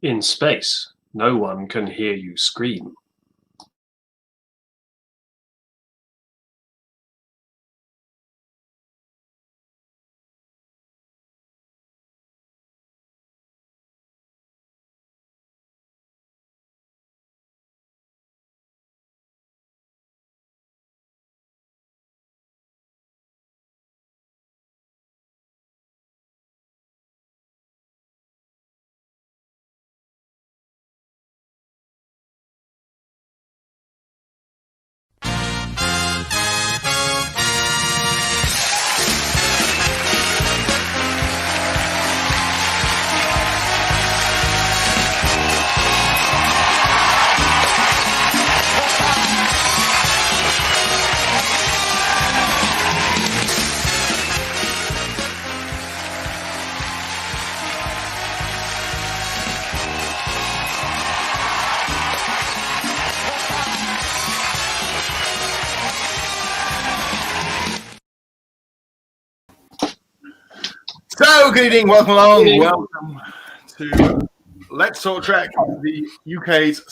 In space, no one can hear you scream. So, good evening, welcome along. Welcome to Let's Talk Trek, the UK's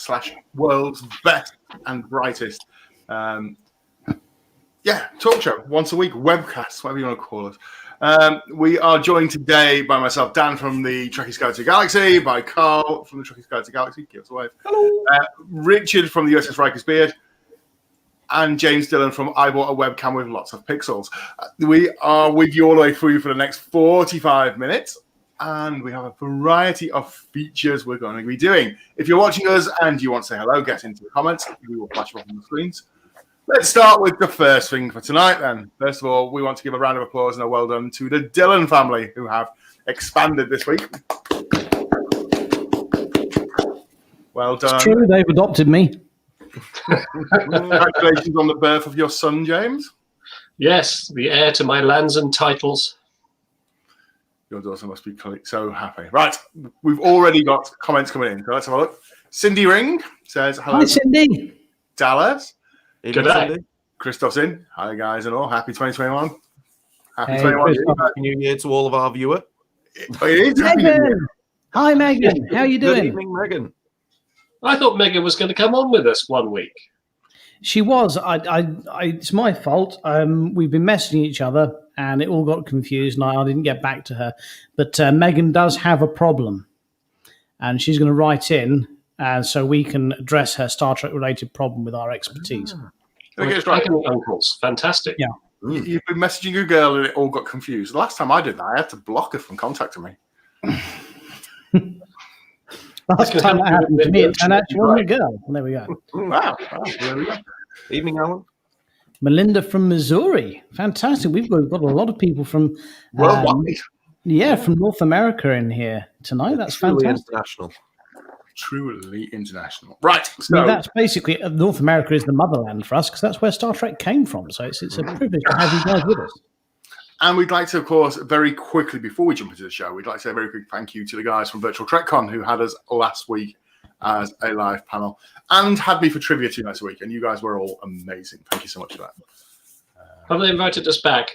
/ world's best and brightest talk show, once a week, webcast, whatever you want to call it. We are joined today by myself, Dan from the Trekkies Guide to Galaxy, by Carl from the Trekkies Guide to Galaxy, give us a wave. Hello. Richard from the USS Riker's Beard, and James Dillon from I Bought a Webcam with Lots of Pixels. We are with you all the way through for the next 45 minutes, and we have a variety of features we're going to be doing. If you're watching us and you want to say hello, get into the comments. We will flash them up on the screens. Let's start with the first thing for tonight, then. First of all, we want to give a round of applause and a well done to the Dillon family, who have expanded this week. Well done. It's true, they've adopted me. Congratulations on the birth of your son, James. Yes, the heir to my lands and titles. Your daughter must be so happy. Right, we've already got comments coming in, so let's have a look. Cindy Ring says, hello. Hi, Cindy. Dallas. Good day. Christoph's in. Hi, guys, and all. Happy 2021. Happy Hey, 21. Happy New Year to all of our viewers. It is Happy New Year. Megan. Hi, Megan. How are you doing? Good evening, Megan. I thought Megan was going to come on with us one week. She was. It's my fault. We've been messaging each other, and it all got confused, and I didn't get back to her. But Megan does have a problem, and she's going to write in, so we can address her Star Trek-related problem with our expertise. Okay, it's right. Uncles, fantastic. Yeah. You've been messaging a girl, and it all got confused. The last time I did that, I had to block her from contacting me. Last time that happened to me, it turned out she wasn't a girl. Well, there we go. Wow. There we go. Evening, Alan. Melinda from Missouri. Fantastic. We've got a lot of people from Worldwide. from North America in here tonight. That's Truly fantastic. international. Truly international. Right. I So mean, that's basically North America is the motherland for us because that's where Star Trek came from. So it's a privilege to have you guys with us. And we'd like to, of course, very quickly, before we jump into the show, we'd like to say a very quick thank you to the guys from Virtual TrekCon who had us last week as a live panel and had me for trivia 2 nights a week. And you guys were all amazing. Thank you so much for that. Have they invited us back?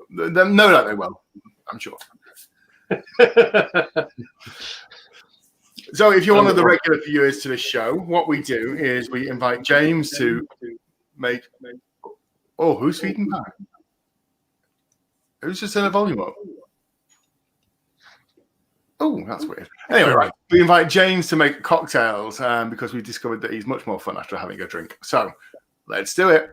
No doubt they will, I'm sure. So if you're one of the regular viewers to this show, what we do is we invite James to make... Oh, who's feeding back? Who's just in a volume up? Oh, that's weird. Anyway, right. We invite James to make cocktails because we discovered that he's much more fun after having a drink. So let's do it.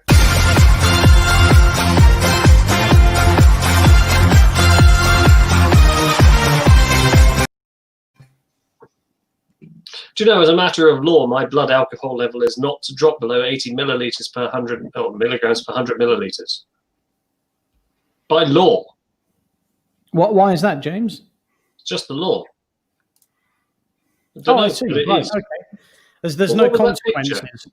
Do you know, as a matter of law, my blood alcohol level is not to drop below 80 milliliters per 100, milligrams per 100 milliliters. By law. Why is that, James? It's just the law. I see. Right, okay. There's no consequences.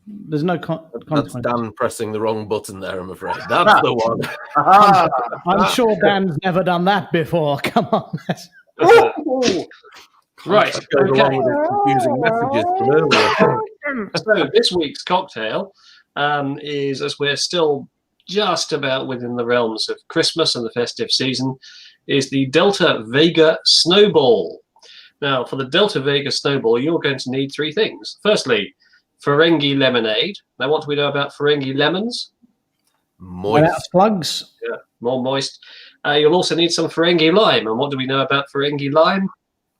There's no That's consequences. Dan pressing the wrong button there, I'm afraid. That's the one. I'm sure Dan's never done that before. Come on. Right. Goes along with his confusing messages from earlier. So this week's cocktail is, as we're still just about within the realms of Christmas and the festive season, is the Delta Vega Snowball. Now, for the Delta Vega snowball, you're going to need 3 things. Firstly, Ferengi lemonade. Now, what do we know about Ferengi lemons? Moist. Slugs. Yeah, more moist. You'll also need some Ferengi lime. And what do we know about Ferengi lime?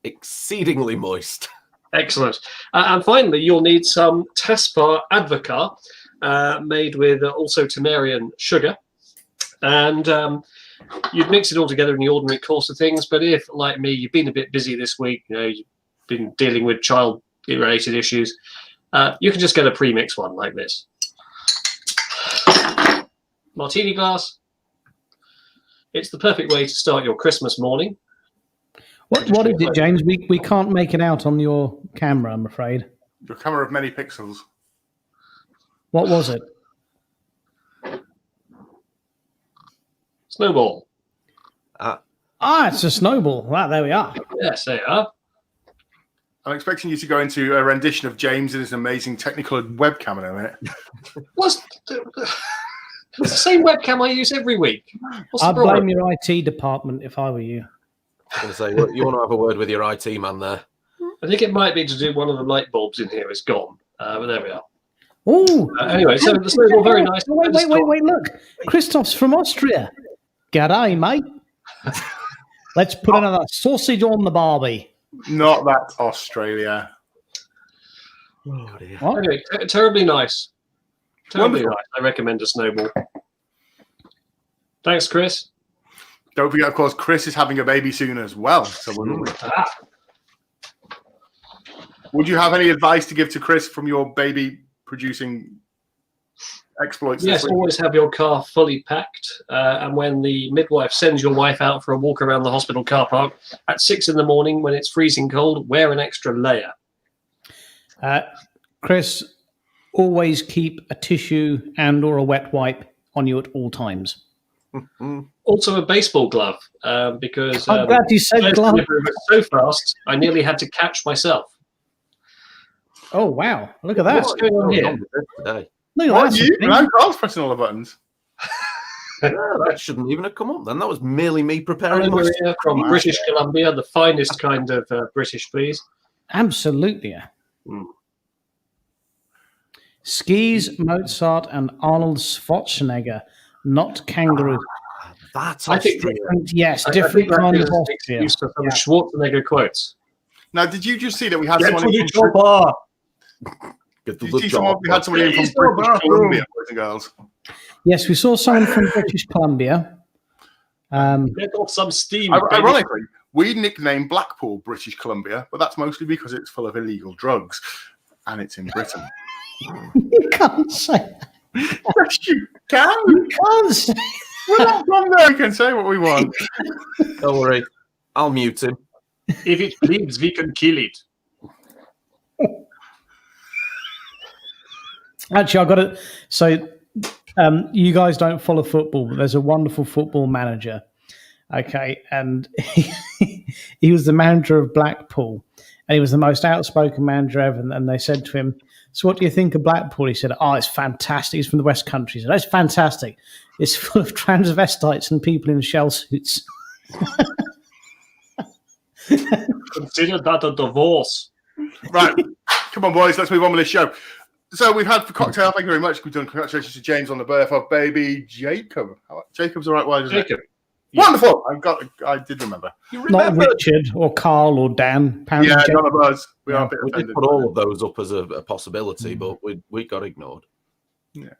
Exceedingly moist. Excellent. And finally, you'll need some Taspar Advocar, made with also Temerian sugar. And you'd mix it all together in the ordinary course of things. But if, like me, you've been a bit busy this week, you've been dealing with child-related issues, you can just get a pre-mix one like this. Martini glass. It's the perfect way to start your Christmas morning. What is it, James? We can't make it out on your camera, I'm afraid. Your camera of many pixels. What was it? Snowball. It's a snowball. Right, there we are. Yes, they are. I'm expecting you to go into a rendition of James and his amazing technical webcam in a minute. What's it's the same webcam I use every week. I'd blame your IT department if I were you. I was going to say, well, you want to have a word with your IT man there. I think it might be to do one of the light bulbs in here is gone. But there we are. Oh, anyway, so the snowball, very nice. Wait, look. Christoph's from Austria. G'day, mate. Let's put another sausage on the barbie. Not that Australia. Oh, dear. Anyway, terribly nice. Terribly Wonderful. nice. I recommend a snowball. Thanks, Chris. Don't forget, of course, Chris is having a baby soon as well. So would you have any advice to give to Chris from your baby producing exploits? Yes, always have your car fully packed. And when the midwife sends your wife out for a walk around the hospital car park at 6 in the morning when it's freezing cold, wear an extra layer. Chris, always keep a tissue and or a wet wipe on you at all times. Also a baseball glove, because I'm glad you said glove. It was so fast, I nearly had to catch myself. Oh, wow. Look at that. What's going on here? Look What at that. you? And I'm Carl's pressing all the buttons. That shouldn't even have come up then. That was merely me preparing Anna my... Maria from British Columbia, the finest kind of British, please. Absolutely. Skis, Mozart, and Arnold Schwarzenegger, not kangaroo. That's I think Austrian. Yes, I different think that kind is of an Austria. excuse for some Schwarzenegger quotes. Now, did you just see that we had Get someone to in the from, chopper! Get did the you see someone, job. we had somebody in Please, from no British bathroom. Columbia, boys and girls. Yes, we saw someone from British Columbia. Let off some steam. baby. Ironically, we nicknamed Blackpool British Columbia, but that's mostly because it's full of illegal drugs. And it's in Britain. You can't say that. Yes, you can. You can't say We're not from there. We can say what we want. Don't worry. I'll mute him. If it bleeds, we can kill it. Actually, I've got it. So, you guys don't follow football, but there's a wonderful football manager. Okay. And he was the manager of Blackpool, and he was the most outspoken manager ever. And they said to him, "So what do you think of Blackpool?" He said, "Oh, it's fantastic. He's from the West Country." He said, "It's fantastic. It's full of transvestites and people in shell suits." Consider that a divorce. Right. Come on, boys. Let's move on with this show. So we've had for cocktail. Thank you very much. We've done congratulations to James on the birth of baby Jacob. Jacob's the right word, isn't Jacob. it? Wonderful. I did remember. Not Richard or Carl or Dan. Apparently Yeah, Jacob- none of us. We are a bit We did offended. put all of those up as a possibility, but we got ignored. Yeah.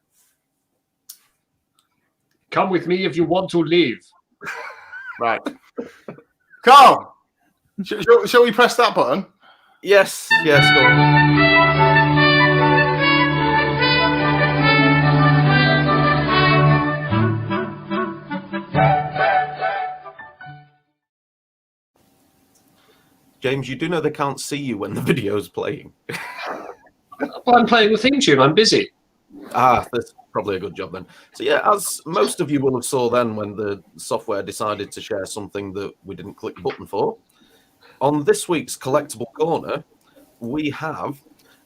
Come with me if you want to leave. Right. Carl, shall we press that button? Yes, go on. James, you do know they can't see you when the video's playing. Well, I'm playing the theme tune. I'm busy. That's probably a good job then. So yeah, as most of you will have saw then when the software decided to share something that we didn't click the button for, on this week's Collectible Corner, we have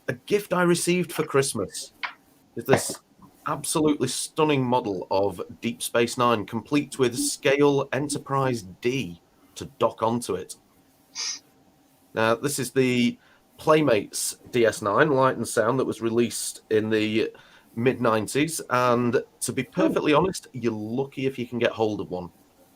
a gift I received for Christmas. It's this absolutely stunning model of Deep Space Nine, complete with Scale Enterprise D to dock onto it. Now, this is the Playmates DS9 Light and Sound that was released in the mid-90s. And to be perfectly honest, you're lucky if you can get hold of one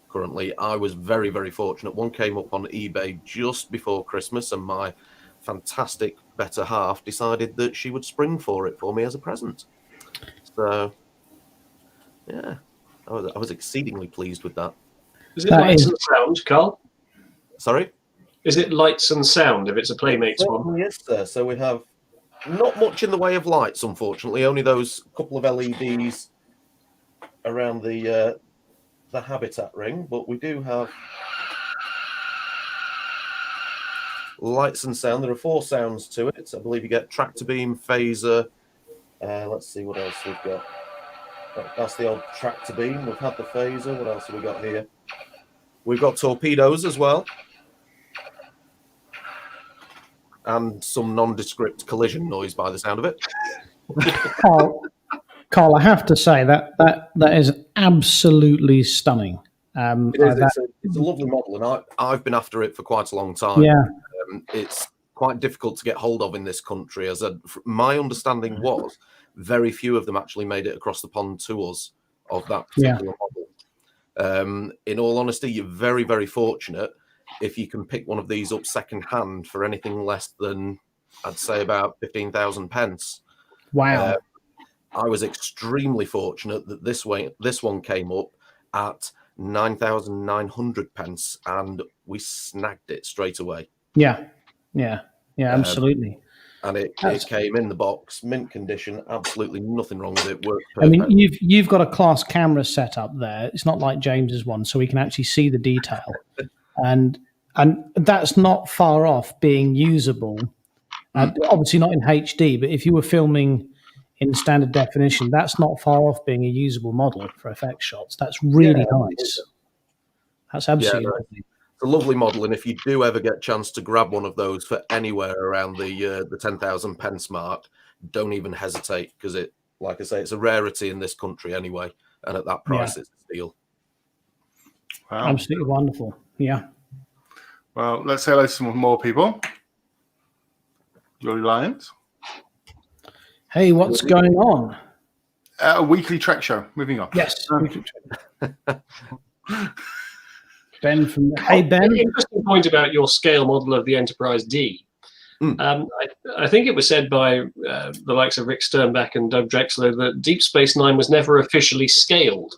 currently. I was very, very fortunate. One came up on eBay just before Christmas, and my fantastic better half decided that she would spring for it for me as a present. So, yeah, I was exceedingly pleased with that. Is it lights and sound, Carl? Sorry? Is it lights and sound if it's a Playmates one? Yes, sir. So we have not much in the way of lights, unfortunately. Only those couple of LEDs around the habitat ring, but we do have lights and sound. There are 4 sounds to it. I believe you get tractor beam, phaser. Let's see what else we've got. That's the old tractor beam. We've had the phaser. What else have we got here? We've got torpedoes as well. And some nondescript collision noise by the sound of it. Carl, I have to say that is absolutely stunning. It's a lovely model, and I've been after it for quite a long time. Yeah. It's quite difficult to get hold of in this country. My understanding was very few of them actually made it across the pond to us of that particular model. In all honesty, you're very, very fortunate if you can pick one of these up second hand for anything less than, I'd say, about 15,000 pence. Wow. I was extremely fortunate that this one came up at 9,900 pence, and we snagged it straight away. Yeah, absolutely. And it came in the box, mint condition, absolutely nothing wrong with it. Worked perfect. perfect. I mean, you've got a class camera set up there. It's not like James's one, so we can actually see the detail, and that's not far off being usable. Obviously not in HD, but if you were filming in standard definition, that's not far off being a usable model for effect shots. That's really nice. That's absolutely lovely. It's a lovely model, and if you do ever get a chance to grab one of those for anywhere around the 10,000 pence mark, don't even hesitate, because it, like I say, it's a rarity in this country anyway, and at that price, it's a steal. Wow. Absolutely wonderful. Yeah. Well, let's say hello to some more people. Jolly Lions. Hey, what's going on? A weekly Trek show. Moving on. Yes. Ben from Hey Ben. Interesting point about your scale model of the Enterprise D. I think it was said by the likes of Rick Sternbach and Doug Drexler that Deep Space Nine was never officially scaled.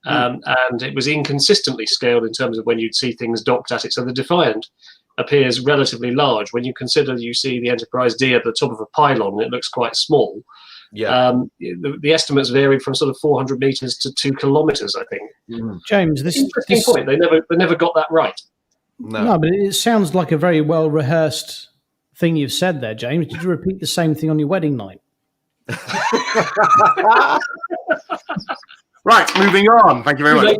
And it was inconsistently scaled in terms of when you'd see things docked at it. So the Defiant appears relatively large. When you consider you see the Enterprise D at the top of a pylon, it looks quite small. Yeah. The estimates varied from sort of 400 meters to 2 kilometers, I think. James, this interesting point. They never got that right. No, but it sounds like a very well rehearsed thing you've said there, James. Did you repeat the same thing on your wedding night? Right, moving on. Thank you very much.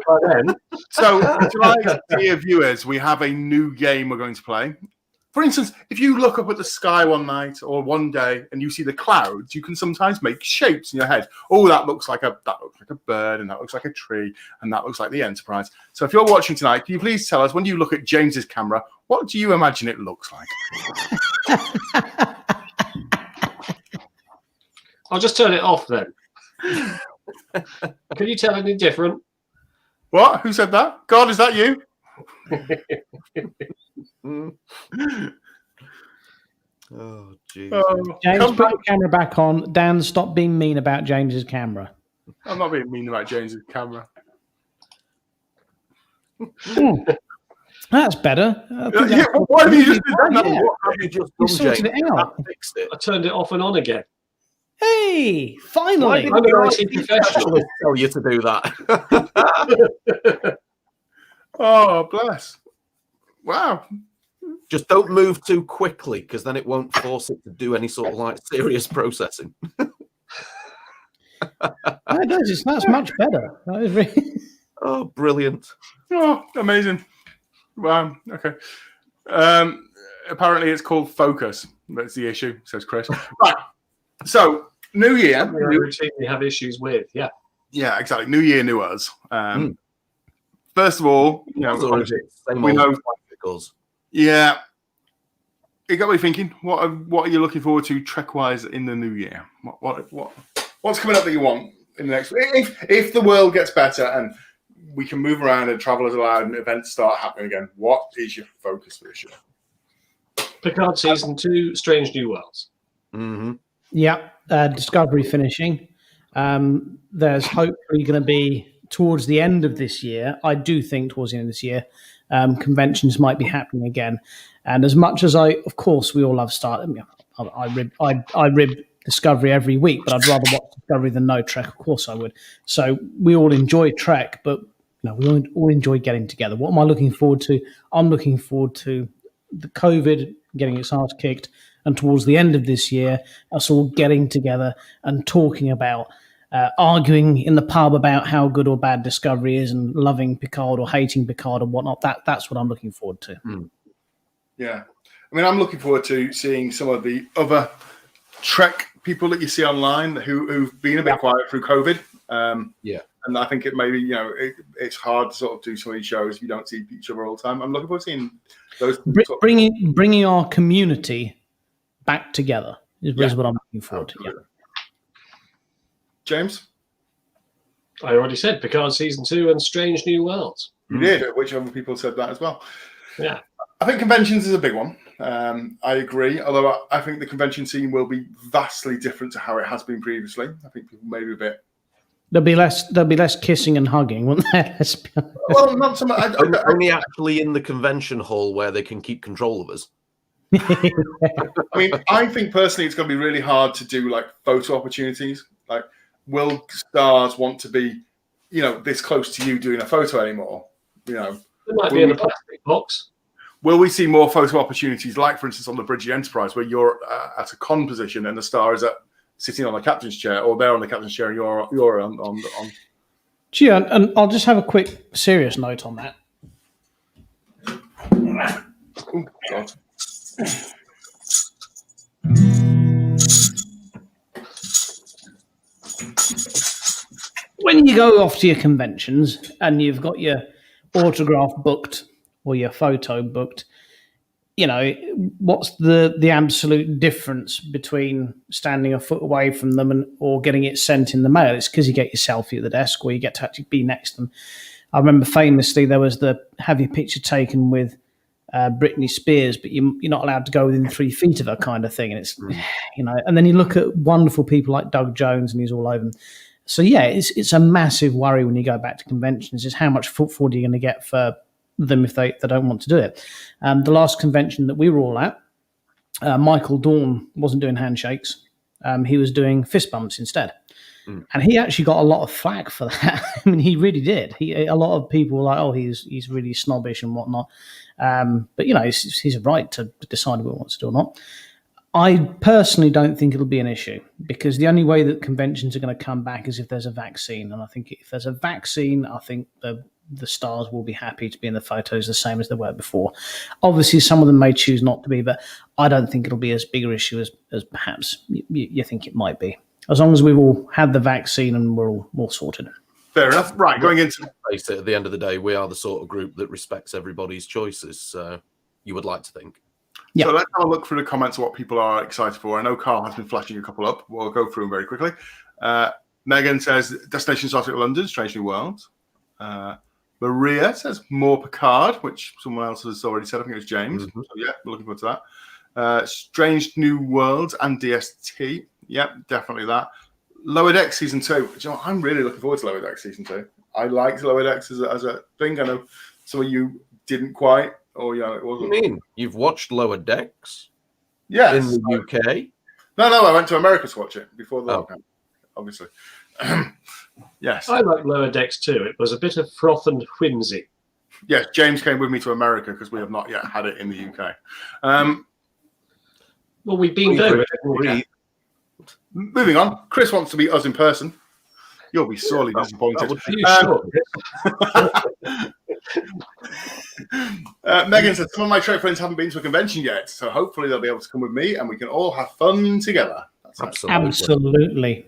So, tonight, dear viewers, we have a new game we're going to play. For instance, if you look up at the sky one night or one day and you see the clouds, you can sometimes make shapes in your head. Oh, that looks like a bird, and that looks like a tree, and that looks like the Enterprise. So, if you're watching tonight, can you please tell us, when you look at James's camera, what do you imagine it looks like? I'll just turn it off then. Can you tell any different? What? Who said that? God, is that you? Oh, jeez. James, put your camera back on. Dan, stop being mean about James's camera. I'm not being mean about James's camera. That's better. Why have you just done that? Yeah. What have you just done, sorted James? it out. Fixed it. I turned it off and on again. Hey, finally. I'm an IT professional. Tell you to do that. Oh, bless. Wow. Just don't move too quickly, because then it won't force it to do any sort of like serious processing. That's much better. That is really... Oh, brilliant. Oh, amazing. Wow. Okay. Apparently it's called focus. That's the issue, says Chris. Right. So, new year. We routinely have issues with, yeah. Yeah, exactly. New year, new us. First of all, we know. Because Yeah. it got me thinking. What are you looking forward to Trek-wise in the new year? What's coming up that you want in the next? If the world gets better and we can move around and travel as allowed and events start happening again, what is your focus for this year? Picard Season 2, Strange New Worlds. Mm-hmm. Yeah, Discovery finishing. There's hopefully going to be towards the end of this year. I do think towards the end of this year, conventions might be happening again. And as much as of course, we all love Star. I rib Discovery every week, but I'd rather watch Discovery than no Trek. Of course, I would. So we all enjoy Trek, but we all enjoy getting together. What am I looking forward to? I'm looking forward to the COVID getting its ass kicked, and towards the end of this year, us all getting together and talking about, arguing in the pub about how good or bad Discovery is, and loving Picard or hating Picard or whatnot. That's what I'm looking forward to. Yeah, I mean, I'm looking forward to seeing some of the other Trek people that you see online who've been a bit quiet through COVID. And I think it maybe it's hard to sort of do some of these shows if you don't see each other all the time. I'm looking forward to seeing those bringing our community back together is what I'm looking forward to. Yeah. James, I already said Picard Season 2 and Strange New Worlds. You did, which other people said that as well. Yeah. I think conventions is a big one. I agree, although I think the convention scene will be vastly different to how it has been previously. I think people may be a bit... There'll be less kissing and hugging, won't there? Well, not so much. Only actually in the convention hall where they can keep control of us. I mean, I think personally it's going to be really hard to do like photo opportunities. Like, will stars want to be, this close to you doing a photo anymore? It might be in a plastic box. Will we see more photo opportunities, like, for instance, on the Bridge of the Enterprise, where you're at a con position and the star is sitting on the captain's chair, or they're on the captain's chair and you're on. Gee, and I'll just have a quick serious note on that. Oh, God. When you go off to your conventions and you've got your autograph booked or your photo booked, what's the absolute difference between standing a foot away from them or getting it sent in the mail? It's because you get your selfie at the desk or you get to actually be next to them. I remember famously there was the have your picture taken with Britney Spears, but you're not allowed to go within 3 feet of her kind of thing. And it's, and then you look at wonderful people like Doug Jones and he's all over them. So yeah, it's a massive worry when you go back to conventions is how much footfall are you going to get for them if they don't want to do it. The last convention that we were all at, Michael Dorn wasn't doing handshakes. He was doing fist bumps instead. And he actually got a lot of flack for that. I mean, he really did. A lot of people were like, oh, he's really snobbish and whatnot. But, he's a right to decide what he wants to do or not. I personally don't think it'll be an issue because the only way that conventions are going to come back is if there's a vaccine. And I think if there's a vaccine, I think the stars will be happy to be in the photos the same as they were before. Obviously, some of them may choose not to be, but I don't think it'll be as big an issue as perhaps you think it might be. As long as we've all had the vaccine and we're all sorted. Fair enough. Right, going into... At the end of the day, we are the sort of group that respects everybody's choices. You would like to think. Yeah. So let's have a look through the comments of what people are excited for. I know Carl has been flashing a couple up. We'll go through them very quickly. Megan says, Destination Exotic London, Strange New Worlds. Maria says, more Picard, which someone else has already said. I think it was James. So yeah, we're looking forward to that. Strange New Worlds and DST. Yep, definitely that. Lower Decks Season 2. I'm really looking forward to Lower Decks Season 2. I liked Lower Decks as a thing. I know some of you didn't quite, or it wasn't. What do you mean? You've watched Lower Decks? Yes. In the UK? No, I went to America to watch it before the lockdown, obviously. Yes. I like Lower Decks too. It was a bit of froth and whimsy. Yes, James came with me to America because we have not yet had it in the UK. Well, we've been there. Moving on, Chris wants to be us in person. You'll be sorely disappointed. Megan said, some of my Trek friends haven't been to a convention yet, so hopefully they'll be able to come with me and we can all have fun together. Absolutely.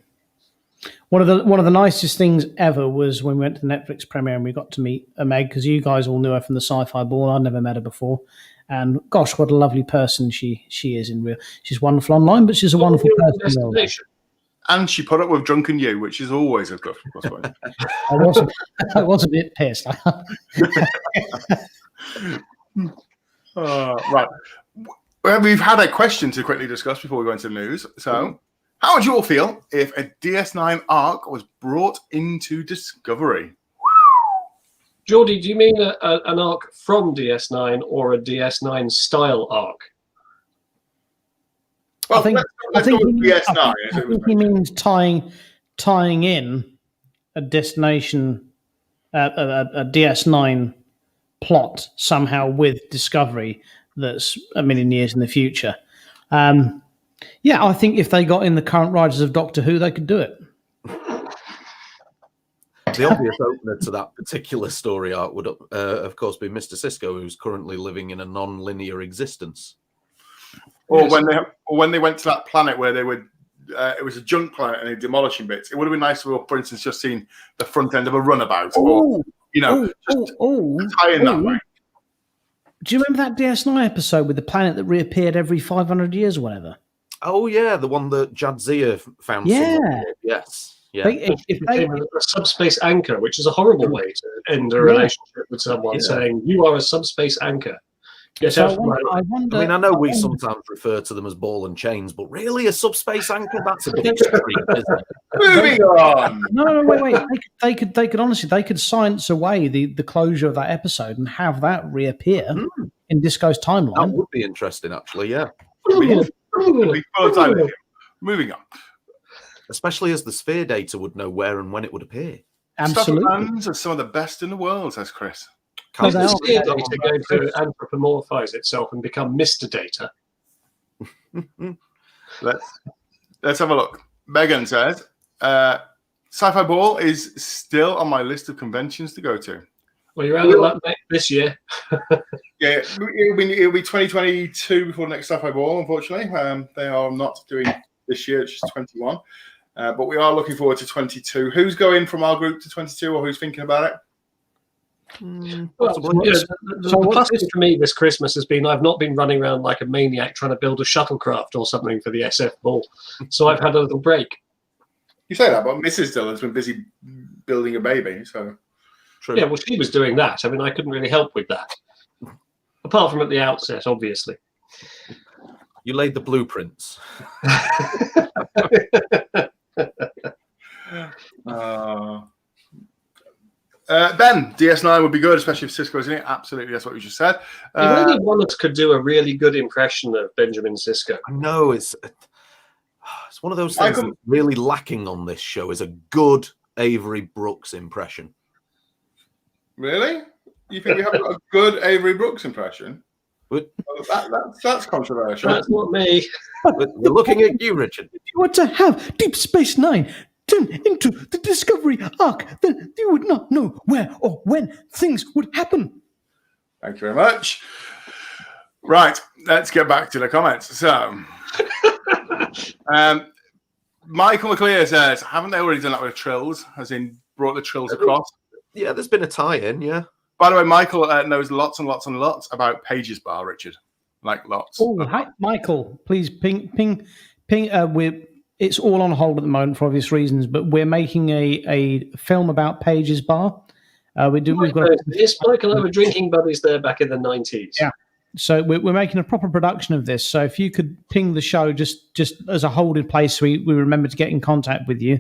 One of the nicest things ever was when we went to the Netflix premiere and we got to meet Meg, because you guys all knew her from the Sci-Fi Ball. I'd never met her before. And gosh, what a lovely person she is in real. She's wonderful online, but she's a wonderful person in real life. And she put up with drunken you, which is always a good point. I was a bit pissed. Right. Well, we've had a question to quickly discuss before we go into the news. So, how would you all feel if a DS9 arc was brought into Discovery? Geordie, do you mean an arc from DS9 or a DS9 style arc? Well, I think DS9. he means tying in a destination, a DS9 plot somehow with Discovery that's a million years in the future. Yeah, I think if they got in the current writers of Doctor Who, they could do it. The obvious opener to that particular story arc would, of course, be Mr. Sisko, who's currently living in a non-linear existence. Or when they went to that planet where they would, it was a junk planet and they're demolishing bits. It would have been nice to have, for instance, just seen the front end of a runabout, or tie in that way. Do you remember that DS9 episode with the planet that reappeared every 500 years or whatever? Oh yeah, the one that Jadzia found. Yeah. Yes. Yeah. It became a subspace anchor, which is a horrible way to end a relationship with someone, saying you are a subspace anchor. Yes, so I wonder. I mean, I know we sometimes refer to them as ball and chains, but really, a subspace anchor? That's a bit extreme, isn't it? Moving on. No, wait. They could honestly, they could science away the closure of that episode and have that reappear in Disco's timeline. That would be interesting, actually. Yeah. Moving on. Especially as the sphere data would know where and when it would appear. Absolutely. Stuff are some of the best in the world, says Chris. Is the sphere data going to anthropomorphize itself and become Mr. Data? Let's have a look. Megan says, Sci-Fi Ball is still on my list of conventions to go to. Well, you're out of luck this year. Yeah, it'll be 2022 before the next Sci-Fi Ball, unfortunately. They are not doing this year, it's just 21. But we are looking forward to 22. Who's going from our group to 22, or who's thinking about it? The plus for me this Christmas has been I've not been running around like a maniac trying to build a shuttlecraft or something for the SF Ball. So I've had a little break. You say that, but Mrs. Dillon's been busy building a baby, so... True. Yeah, well, she was doing that. I mean, I couldn't really help with that. Apart from at the outset, obviously. You laid the blueprints. Ben, DS9 would be good, especially if Sisko's in it. Absolutely, that's what we just said. If only one of us could do a really good impression of Benjamin Sisko. I know, it's one of those things that's really lacking on this show is a good Avery Brooks impression. Really? You think we have got a good Avery Brooks impression? Well, that's controversial. That's not me. We're looking at you, Richard. If you were to have Deep Space Nine turn into the Discovery arc, then you would not know where or when things would happen. Thank you very much. Right, let's get back to the comments. So, Michael McClear says, haven't they already done that with Trills, as in brought the Trills across? Yeah, there's been a tie-in, yeah. By the way, Michael knows lots and lots and lots about Pages Bar, Richard. Like lots. Oh, hi, Michael. Please ping. It's all on hold at the moment for obvious reasons, but we're making a film about Pages Bar. We've got. Yes, Michael, I were drinking buddies there back in the 90s. Yeah. So we're making a proper production of this. So if you could ping the show just as a holding place, we remember to get in contact with you.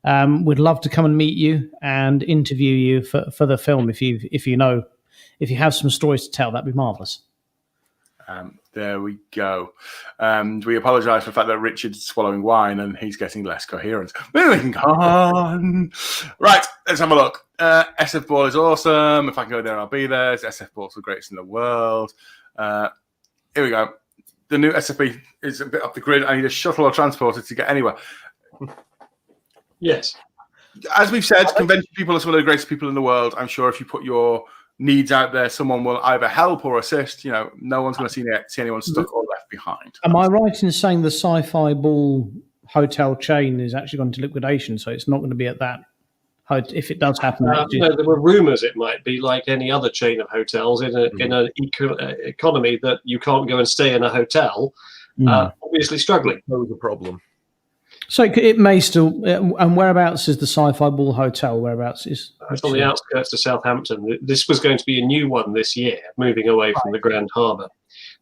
We'd love to come and meet you and interview you for the film. If you have some stories to tell, that'd be marvelous. There we go. We apologise for the fact that Richard's swallowing wine and he's getting less coherent. Moving on. Right, let's have a look. SF Ball is awesome. If I can go there, I'll be there. SF Ball's the greatest in the world. Here we go. The new SFB is a bit off the grid. I need a shuttle or transporter to get anywhere. Yes. As we've said, convention people are some of the greatest people in the world. I'm sure if you put your needs out there, someone will either help or assist. No one's going to see anyone stuck or left behind. Am I right in saying the Sci-Fi Ball hotel chain is actually gone into liquidation, so it's not going to be at that if it does happen. No, there were rumours it might be like any other chain of hotels in an economy that you can't go and stay in a hotel. Obviously struggling. That was a problem. So it may still. And whereabouts is the Sci-Fi Ball Hotel? Whereabouts is? It's on the outskirts of Southampton. This was going to be a new one this year, moving away from the Grand Harbour.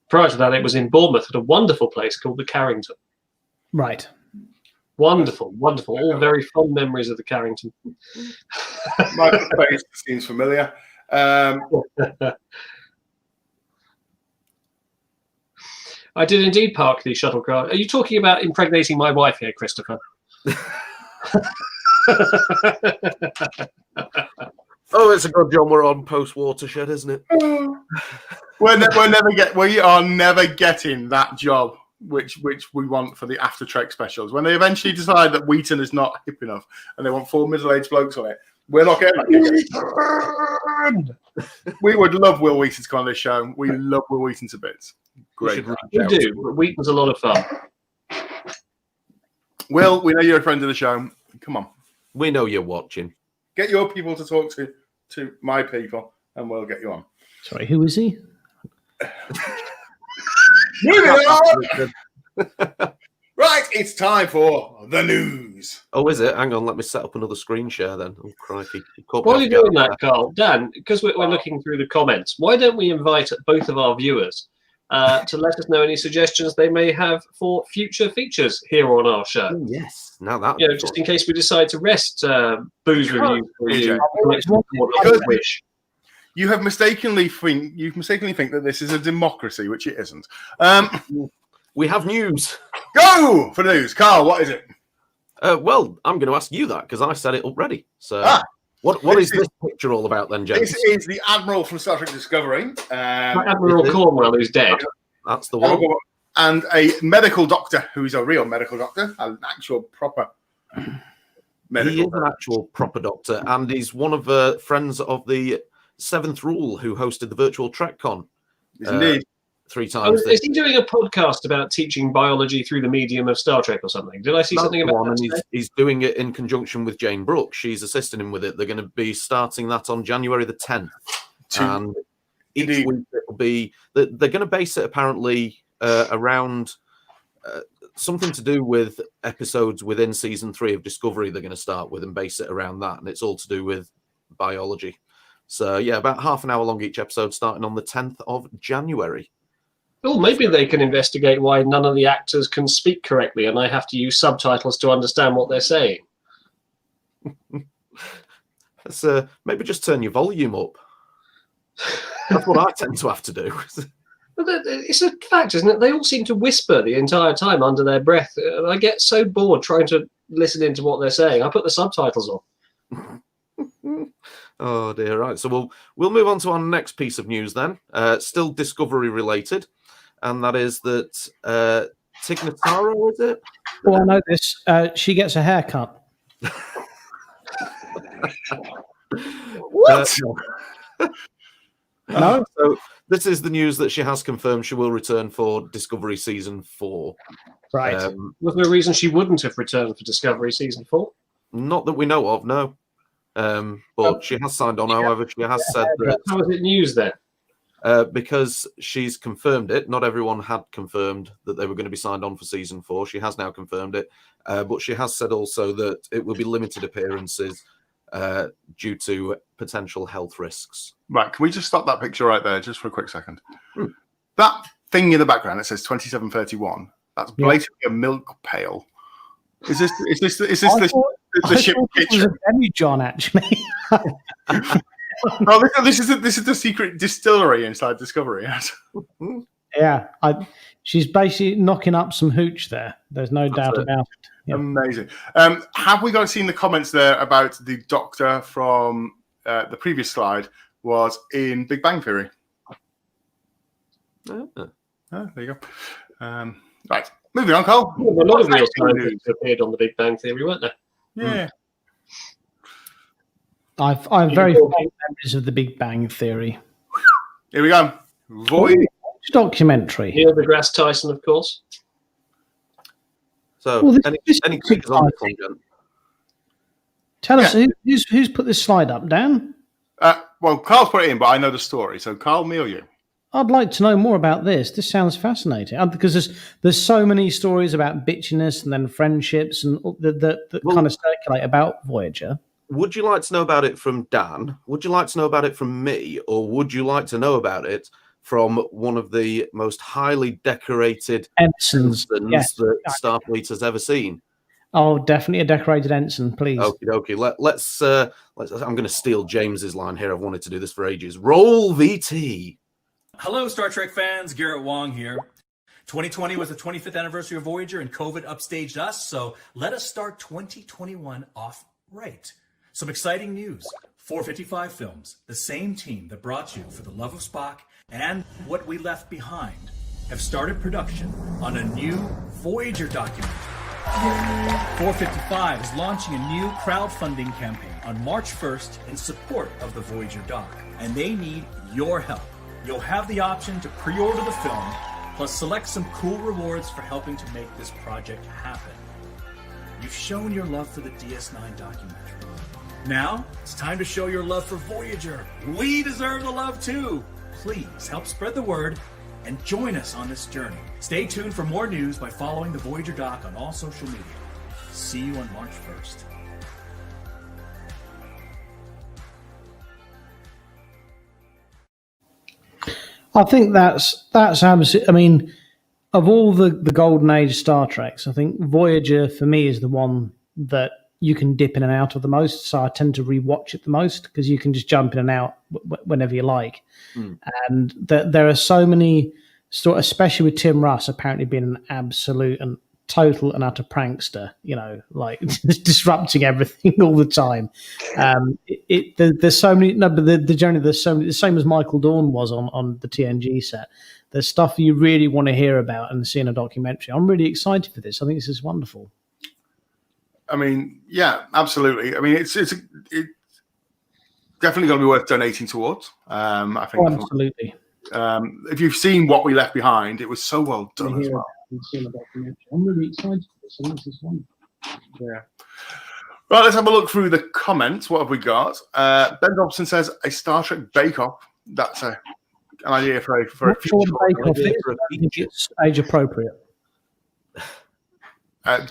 Prior to that, it was in Bournemouth at a wonderful place called the Carrington. Right. Wonderful, wonderful. All very fond memories of the Carrington. My face seems familiar. I did indeed park the shuttlecraft. Are you talking about impregnating my wife here, Christopher? Oh, it's a good job we're on post-watershed, isn't it? We are never getting that job which we want for the After Trek specials. When they eventually decide that Wheaton is not hip enough and they want 4 middle-aged blokes on it, we're not getting that. We would love Will Wheaton to come on this show. We love Will Wheaton to bits. Great. We do. Wheaton's a lot of fun. Will, we know you're a friend of the show. Come on. We know you're watching. Get your people to talk to my people, and we'll get you on. Sorry, who is he? Moving on. Right, it's time for the news. Oh, is it? Hang on, let me set up another screen share then. Oh, crikey. While you're doing that, Carl, Dan, because we're looking through the comments, why don't we invite both of our viewers to let us know any suggestions they may have for future features here on our show? Oh, yes. Now that, just in case we decide to rest Booze Reviewz for you. Wish. You mistakenly think that this is a democracy, which it isn't. We have news. Go for news, Carl. What is it? Well, I'm going to ask you that because I set it up ready. So, what is this picture all about then, James? This is the Admiral from Star Trek Discovery. Admiral Cornwell, who's dead. That's the one. And a medical doctor who's a real medical doctor, an actual proper medical. He is an actual proper doctor, and he's one of the friends of the Seventh Rule who hosted the virtual TrekCon. Indeed. 3 times. Is he doing a podcast about teaching biology through the medium of Star Trek or something? Did I see something about that? He's doing it in conjunction with Jane Brooks. She's assisting him with it. They're going to be starting that on January the 10th. And each week it'll be... They're going to base it apparently around something to do with episodes within season 3 of Discovery. They're going to start with and base it around that. And it's all to do with biology. So, yeah, about half an hour long each episode starting on the 10th of January. Oh, maybe they can investigate why none of the actors can speak correctly and I have to use subtitles to understand what they're saying. Maybe just turn your volume up. That's what I tend to have to do. It's a fact, isn't it? They all seem to whisper the entire time under their breath. I get so bored trying to listen into what they're saying. I put the subtitles on. Oh dear, right. So we'll move on to our next piece of news then. Still Discovery related, and that is that Tig Notaro, is it? Oh, I know this. She gets a haircut. What? No. So this is the news that she has confirmed she will return for Discovery season 4. Right. Was there a reason she wouldn't have returned for Discovery season 4? Not that we know of, no. But she has signed on, however, she has said that... How is it news then? Because she's confirmed it. Not everyone had confirmed that they were going to be signed on for season 4. She has now confirmed it. But she has said also that it will be limited appearances due to potential health risks. Right, can we just stop that picture right there just for a quick second? That thing in the background that says 2731, that's blatantly a milk pail. Is this the ship kitchen? John, actually. Oh, this is the secret distillery inside Discovery. Yeah, she's basically knocking up some hooch there. There's no doubt about it. Yeah. Amazing. Have we seen the comments there about the Doctor from the previous slide was in Big Bang Theory? Oh, there you go. Right, moving on, Cole. A lot of real scientists appeared on the Big Bang Theory, weren't there? Yeah. I have very fond memories of the Big Bang Theory. Here we go. Void documentary. Neil deGrasse Tyson, of course. So, Well, any takers on this one, Jen? Tell us who's put this slide up, Dan? Well, Carl's put it in, but I know the story. So, Carl, me or you? I'd like to know more about this. This sounds fascinating because there's so many stories about bitchiness and then friendships and that kind of circulate about Voyager. Would you like to know about it from Dan? Would you like to know about it from me? Or would you like to know about it from one of the most highly decorated ensigns that Starfleet has ever seen? Oh, definitely a decorated ensign, please. Okay. Let's. I'm going to steal James's line here. I've wanted to do this for ages. Roll VT. Hello, Star Trek fans. Garrett Wong here. 2020 was the 25th anniversary of Voyager, and COVID upstaged us. So let us start 2021 off right. Some exciting news. 455 Films, the same team that brought you For the Love of Spock and What We Left Behind, have started production on a new Voyager documentary. 455 is launching a new crowdfunding campaign on March 1st in support of the Voyager doc, and they need your help. You'll have the option to pre-order the film, plus select some cool rewards for helping to make this project happen. You've shown your love for the DS9 documentary. Now, it's time to show your love for Voyager. We deserve the love too. Please help spread the word and join us on this journey. Stay tuned for more news by following the Voyager doc on all social media. See you on March 1st. I think that's absolutely. I mean, of all the golden age Star Treks, I think Voyager for me is the one that you can dip in and out of the most. So I tend to rewatch it the most because you can just jump in and out whenever you like. And there are so many stories, especially with Tim Russ apparently being an absolute and total and utter prankster. You know, like disrupting everything all the time. There's so many. No, but there's so many. The same as Michael Dorn was on the TNG set. There's stuff you really want to hear about and see in a documentary. I'm really excited for this. I think this is wonderful. I mean, yeah, absolutely. I mean, it's definitely going to be worth donating towards. I think. Oh, absolutely. If you've seen What We Left Behind, it was so well done as well. I'm really excited for this. I think this is wonderful. Yeah. Right, let's have a look through the comments. What have we got? Ben Dobson says a Star Trek Bake Off. That's an idea for a future. Bake Off is. I think it's age appropriate.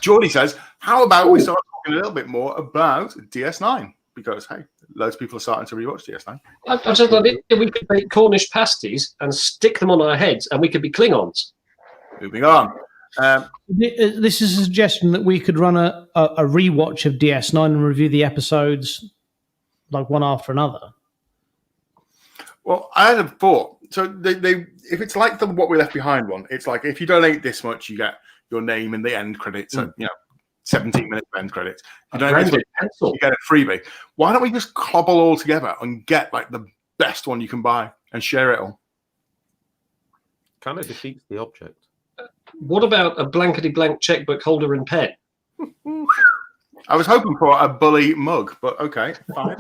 Geordie says, how about we start talking a little bit more about DS9? Because, hey, loads of people are starting to rewatch DS9. I just thought we could make Cornish pasties and stick them on our heads and we could be Klingons. Moving on. This is a suggestion that we could run a rewatch of DS9 and review the episodes like one after another. Well, I had a thought. So they if it's like the What We Left Behind one, it's like if you donate this much, you get your name in the end credits. So, 17 minutes of end credits. If you donate this much, you get a freebie. Why don't we just cobble all together and get like the best one you can buy and share it all? Kind of defeats the object. What about a blankety-blank checkbook holder and pen? I was hoping for a bully mug, but okay, fine.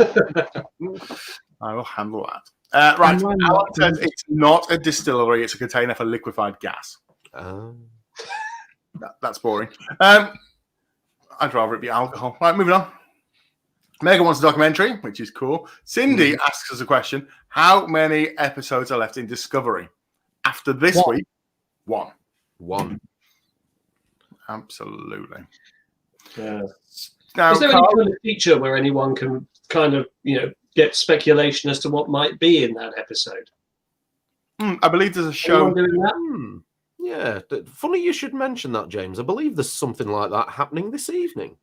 I will handle that. Right, Alan says it's not a distillery, it's a container for liquefied gas. That's boring. I'd rather it be alcohol. Right, moving on. Megan wants a documentary, which is cool. Cindy asks us a question. How many episodes are left in Discovery? After this week, one. Absolutely. Yeah. Now, is there any kind of feature where anyone can kind of, get speculation as to what might be in that episode? I believe there's a show. Anyone doing that? Yeah, funny you should mention that, James. I believe there's something like that happening this evening.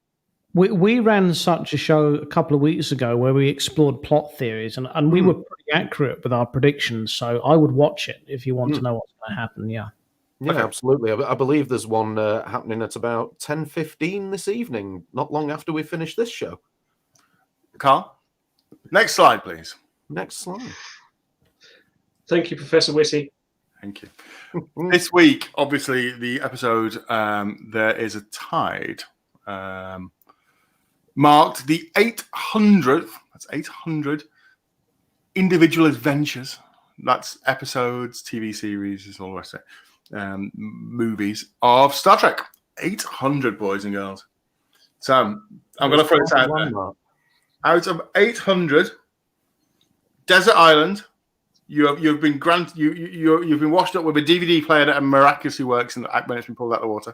We ran such a show a couple of weeks ago where we explored plot theories, and we were pretty accurate with our predictions. So I would watch it if you want to know what's going to happen. Yeah. Yeah, absolutely. I believe there's one happening at about 10:15 this evening, not long after we finish this show. Carl, next slide, please. Next slide. Thank you, Professor Whitty. Thank you. This week, obviously, the episode There Is a Tide marked the 800th, that's 800 individual adventures. That's episodes, TV series, all the rest of it, movies of Star Trek. 800, boys and girls. So I'm going to throw this out there. Out of 800, Desert Island, you've been granted you've been washed up with a DVD player that miraculously works when it's been pulled out of the water.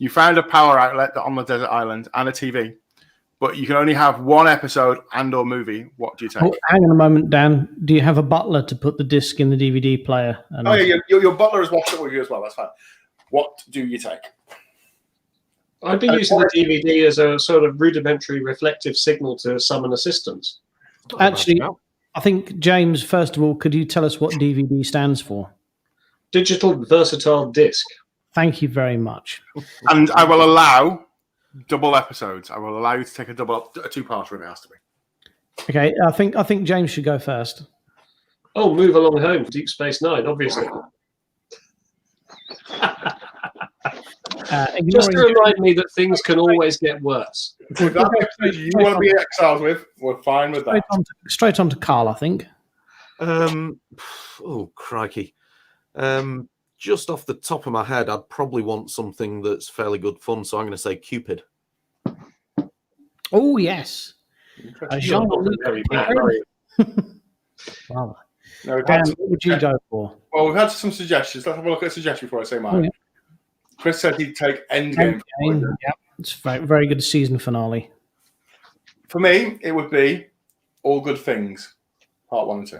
You found a power outlet on the desert island and a TV, but you can only have one episode and/or movie. What do you take? Oh, hang on a moment, Dan. Do you have a butler to put the disc in the DVD player? Oh yeah, your butler is washed up with you as well. That's fine. What do you take? I'd be using the DVD as a sort of rudimentary reflective signal to summon assistance. Actually, I think, James, first of all, could you tell us what DVD stands for? Digital Versatile Disc. Thank you very much. And I will allow double episodes. I will allow you to take a two-parter if it has to be. Okay, I think James should go first. Oh, Move Along Home, Deep Space Nine, obviously. Just to remind me that things can always get worse. If that episode you want to be exiled with, we're fine with that. Straight on to Carl, I think. Oh, crikey. Just off the top of my head, I'd probably want something that's fairly good fun, so I'm going to say Cupid. Oh, yes. Jean-Luc. Wow. No, what would you go for? Well, we've had some suggestions. Let's have a look at a suggestion before I say mine. Oh, yeah. Chris said he'd take Endgame. Yeah, it's a very good season finale. For me, it would be All Good Things, Part 1 and 2.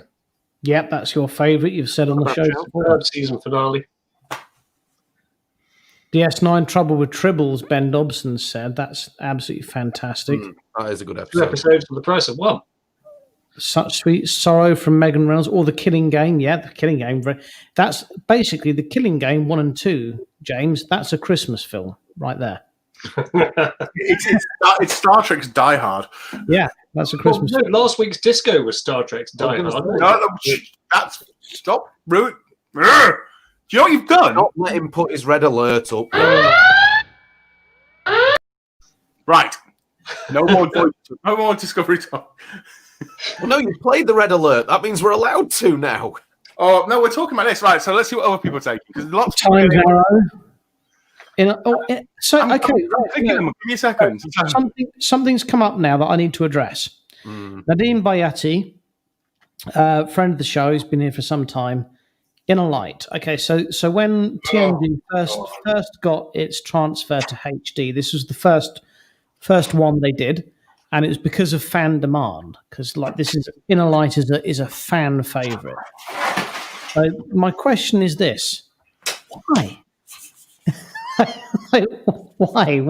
Yep, that's your favourite. You've said on the show before. Season finale. DS9 Trouble with Tribbles, Ben Dobson said. That's absolutely fantastic. That is a good Two episode. episodes for the price of one. Such Sweet Sorrow from Megan Reynolds, or The Killing Game. Yeah, The Killing Game. That's basically The Killing Game 1 and 2, James. That's a Christmas film right there. It's Star Trek's Die Hard. Yeah, that's a Christmas film. No, last week's Disco was Star Trek's Die Hard. No, that's... Stop. Rude. Do you know what you've done? Not let him put his red alert up. Right. No more Discovery talk. Well, no, you played the red alert. That means we're allowed to now. Oh, no, we're talking about this. Right, so let's see what other people are taking. Because lots of Time people... Arrow. I'm thinking of them. Give me a second. Something's come up now that I need to address. Nadeem Bayati, friend of the show, has been here for some time. Inner Light. Okay, so when TNG first got its transfer to HD, this was the first one they did, and it was because of fan demand. Because Inner Light is a fan favorite. So my question is this: why? Why?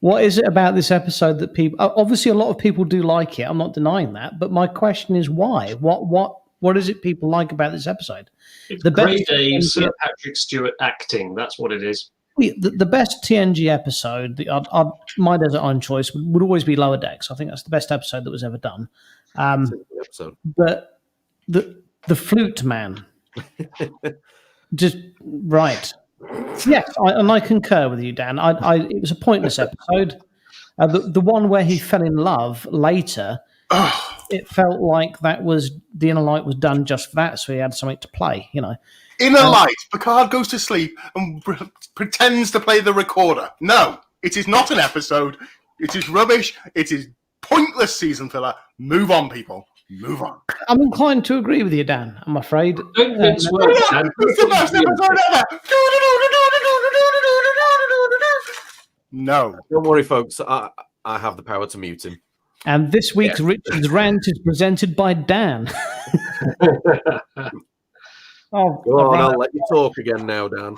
What is it about this episode that people? Obviously, a lot of people do like it. I'm not denying that. But my question is why? What is it people like about this episode? It's the grade A Sir Patrick Stewart acting. That's what it is. The best TNG episode, my Desert Island choice, would always be Lower Decks. I think that's the best episode that was ever done. But the Flute Man, just right. Yes, I concur with you, Dan. It was a pointless episode. The one where he fell in love later, it felt like the Inner Light was done just for that, so he had something to play, Inner Light, Picard goes to sleep and pretends to play the recorder. No, it is not an episode. It is rubbish. It is pointless season filler. Move on, people. Move on. I'm inclined to agree with you, Dan, I'm afraid. Don't mince words, Dan. It's the best episode ever. No. Don't worry, folks. I have the power to mute him. And this week's Richard's Rant is presented by Dan. Go on, I'll let you talk again now, Dan.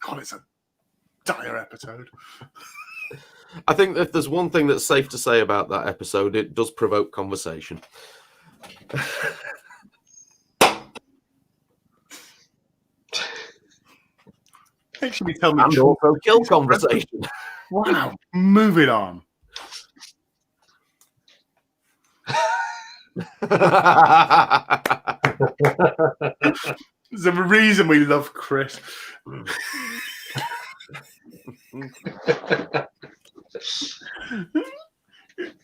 God, it's a dire episode. I think if there's one thing that's safe to say about that episode, it does provoke conversation. Actually, tell me. And also kill conversation. Wow. Moving on. There's a reason we love Chris.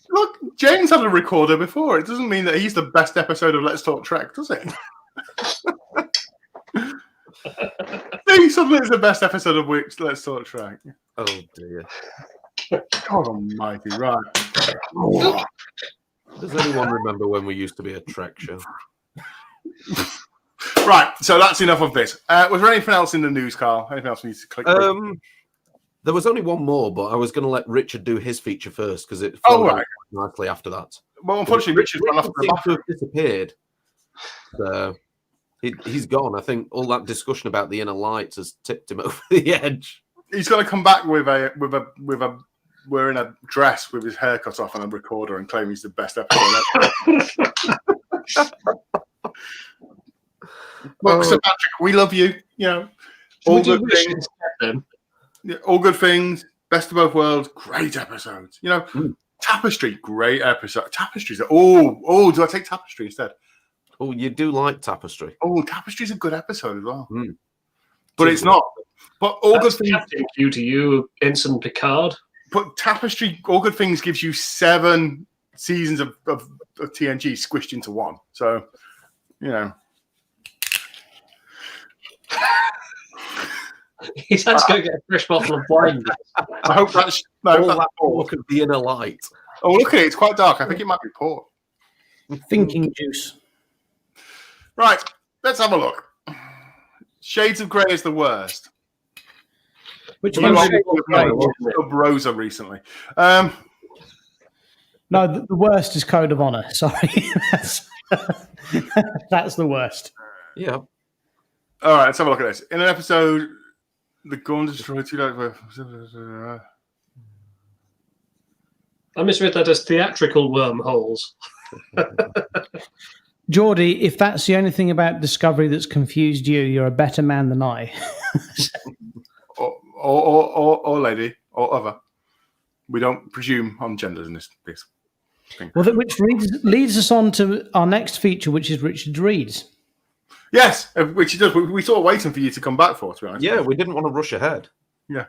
Look, James had a recorder before. It doesn't mean that he's the best episode of Let's Talk Trek, does it? See, suddenly it's the best episode of Let's Talk Trek. Oh dear. God almighty, right. Does anyone remember when we used to be a Trek show? Right, so that's enough of this. Was there anything else in the news, Carl? Anything else we need to click? There was only one more, but I was going to let Richard do his feature first because it right. nicely after that. Well, unfortunately, Richard's run off the bathroom. Disappeared. So he's gone. I think all that discussion about the inner lights has tipped him over the edge. He's got to come back with a wearing a dress with his hair cut off and a recorder and claim he's the best episode ever. Well, Sir Patrick, we love you. You know, all good things. All good things. Best of both worlds. Great episodes. You know, Tapestry. Great episode. Tapestry's. Oh, do I take Tapestry instead? Oh, you do like Tapestry. Oh, Tapestry's a good episode as well. But it's not. But all good things. Due to you, Ensign Picard. But Tapestry, all good things gives you 7 seasons of TNG squished into one. So, you know. He's had to go get a fresh bottle of wine. I hope that's that look at the inner light. Oh, look at it. It's quite dark. I think it might be port. Thinking juice. Right. Let's have a look. Shades of Grey is the worst. Which one? one's Rosa recently. No, the worst is Code of Honor. Sorry. That's the worst. Yeah. All right, let's have a look at this. In an episode, the Gorn destroyed I misread that as theatrical wormholes. Geordie, if that's the only thing about Discovery that's confused you, you're a better man than I. or lady, or other. We don't presume on genders in this thing. Well, which leads us on to our next feature, which is Richard Reads. Yes, which it does. We sort of waiting for you to come back for, to be honest. Yeah, we didn't want to rush ahead. Yeah.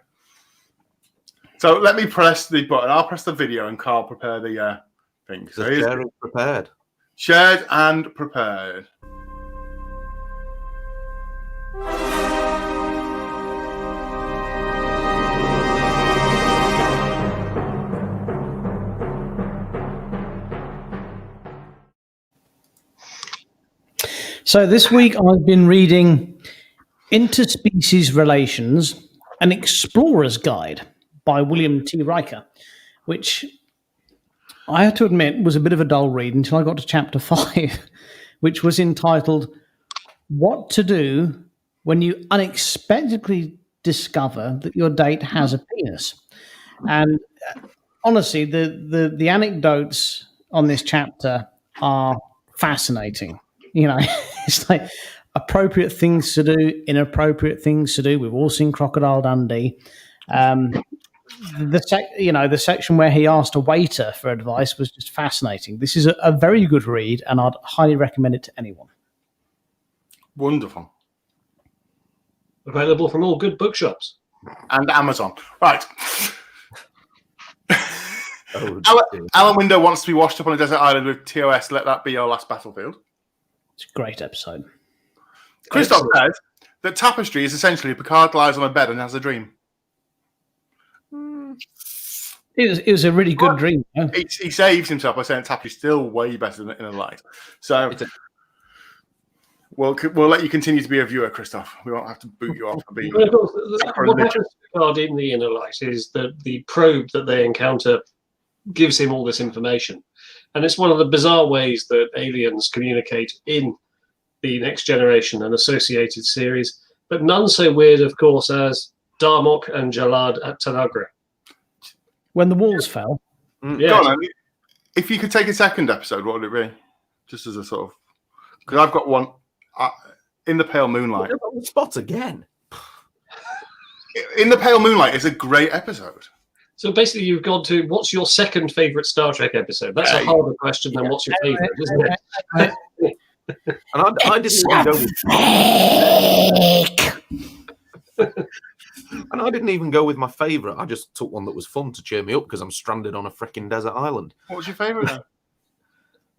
So let me press the button. I'll press the video and Carl prepare the thing. So sharing prepared. Shared and prepared. So this week I've been reading Interspecies Relations, an Explorer's Guide by William T. Riker, which I have to admit was a bit of a dull read until I got to chapter 5, which was entitled What to Do When You Unexpectedly Discover That Your Date Has a Penis. And honestly, the anecdotes on this chapter are fascinating. You know, it's like appropriate things to do, inappropriate things to do. We've all seen Crocodile Dundee. The section where he asked a waiter for advice was just fascinating. This is a very good read, and I'd highly recommend it to anyone. Wonderful. Available from all good bookshops. And Amazon. Right. Alan Window wants to be washed up on a desert island with TOS. Let that be your last battlefield. It's a great episode. Christoph said that Tapestry is essentially Picard lies on a bed and has a dream. It was a really good dream. Though. He saves himself by saying Tapestry's still way better than In a Light. So we'll let you continue to be a viewer, Christoph. We won't have to boot you off for being. What happens to Picard in the Inner Light is that the probe that they encounter gives him all this information. And it's one of the bizarre ways that aliens communicate in the Next Generation and associated series, but none so weird, of course, as Darmok and Jalad at Tanagra. When the walls fell. Yeah. Go on, if you could take a second episode, what would it be? Just as a sort of... Because I've got one in the Pale Moonlight. Spot again. In the Pale Moonlight is a great episode. So basically, you've gone to what's your second favourite Star Trek episode? That's a harder question than what's your favourite, isn't it? And I didn't even go with... And I didn't even go with my favourite. I just took one that was fun to cheer me up because I'm stranded on a freaking desert island. What was your favourite then?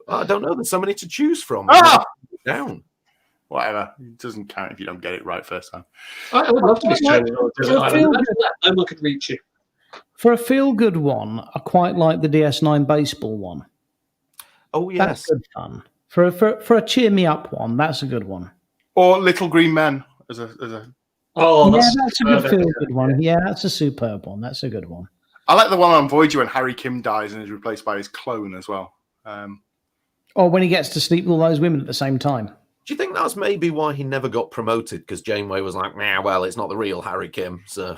I don't know. There's so many to choose from. Down. Whatever. It doesn't count if you don't get it right first time. I would love to be stranded on a desert island. No one could reach you. For a feel-good one, I quite like the DS9 baseball one. Oh, yes. That's good fun. For a cheer-me-up one, that's a good one. Or Little Green Men as a. Oh, that's a good feel-good one. Yeah, that's a superb one. That's a good one. I like the one on Voyager when Harry Kim dies and is replaced by his clone as well. Or when he gets to sleep with all those women at the same time. Do you think that's maybe why he never got promoted? Because Janeway was like, nah, well, it's not the real Harry Kim, so...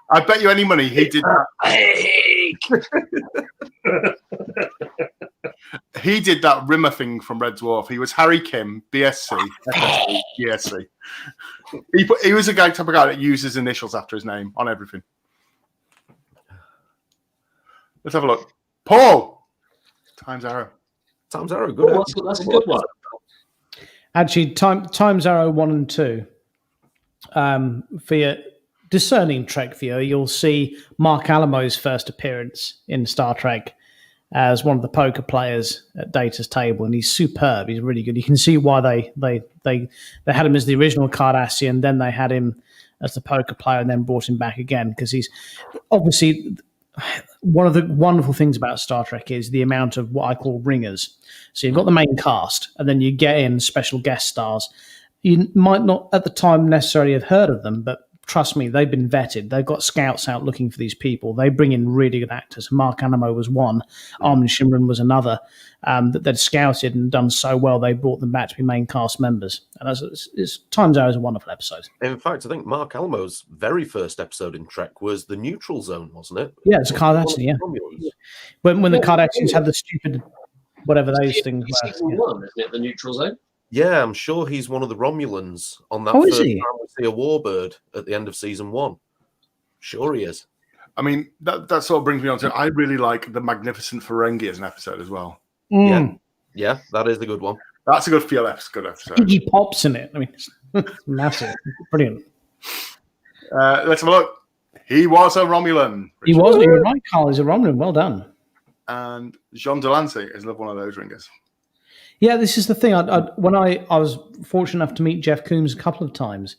I bet you any money he did that. He did that Rimmer thing from Red Dwarf. He was Harry Kim, BSc, FSC, GSC. He was a type of guy that uses initials after his name on everything. Let's have a look. Paul! Times Arrow. Times Arrow, good. Oh, that's a good one. Actually, Times Arrow 1 and 2. For your discerning Trek viewer, you'll see Mark Alamo's first appearance in Star Trek as one of the poker players at Data's table, and he's superb. He's really good. You can see why they had him as the original Cardassian, then they had him as the poker player, and then brought him back again, because he's obviously... One of the wonderful things about Star Trek is the amount of what I call ringers. So you've got the main cast, and then you get in special guest stars. You might not at the time necessarily have heard of them, but trust me, they've been vetted. They've got scouts out looking for these people. They bring in really good actors. Mark Alamo was one. Armin Shimron was another that they'd scouted and done so well, they brought them back to be main cast members. And Times Arrow is a wonderful episode. In fact, I think Mark Alamo's very first episode in Trek was the Neutral Zone, wasn't it? Yeah, it's a Cardassian, yeah. When the Cardassians had the stupid, whatever those things were. Season 1, isn't it, the Neutral Zone? Yeah, I'm sure he's one of the Romulans on that is first he? time we see a warbird at the end of season 1. Sure he is. I mean, that sort of brings me on to, I really like the Magnificent Ferengi as an episode as well. Yeah, that is a good one. That's a good good episode. Iggy Pop's in it. I mean, it's massive. Brilliant. Let's have a look. He was a Romulan. He was. You're right, Carl. He's a Romulan. Well done. And Jean Delancey is another one of those ringers. Yeah, this is the thing. When I was fortunate enough to meet Jeff Coombs a couple of times,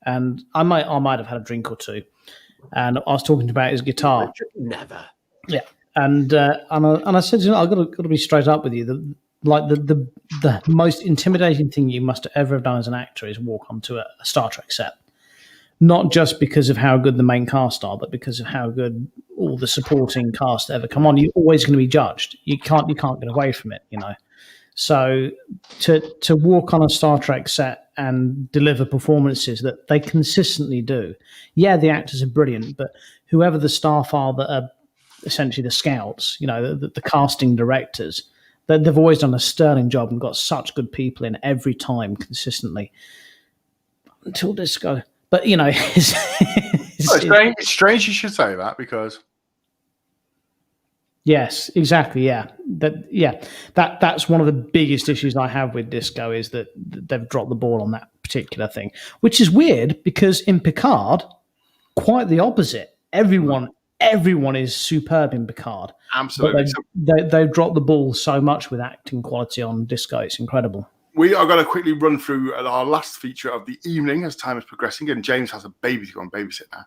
and I might have had a drink or two, and I was talking about his guitar. Never. Yeah, and I said, you know, I've got to be straight up with you. The most intimidating thing you must ever have done as an actor is walk onto a Star Trek set. Not just because of how good the main cast are, but because of how good all the supporting cast ever come on. You're always going to be judged. You can't get away from it, you know. So to walk on a Star Trek set and deliver performances that they consistently do. Yeah, the actors are brilliant, but whoever the staff are that are essentially the scouts, you know, the casting directors, they've always done a sterling job and got such good people in every time consistently. Until Disco. But, you know, it's strange you should say that, because... Yes, exactly. Yeah, that's one of the biggest issues I have with Disco is that they've dropped the ball on that particular thing, which is weird because in Picard, quite the opposite. Everyone is superb in Picard. Absolutely. But they've dropped the ball so much with acting quality on Disco. It's incredible. We are going to quickly run through our last feature of the evening as time is progressing, and James has a baby to go and babysit now.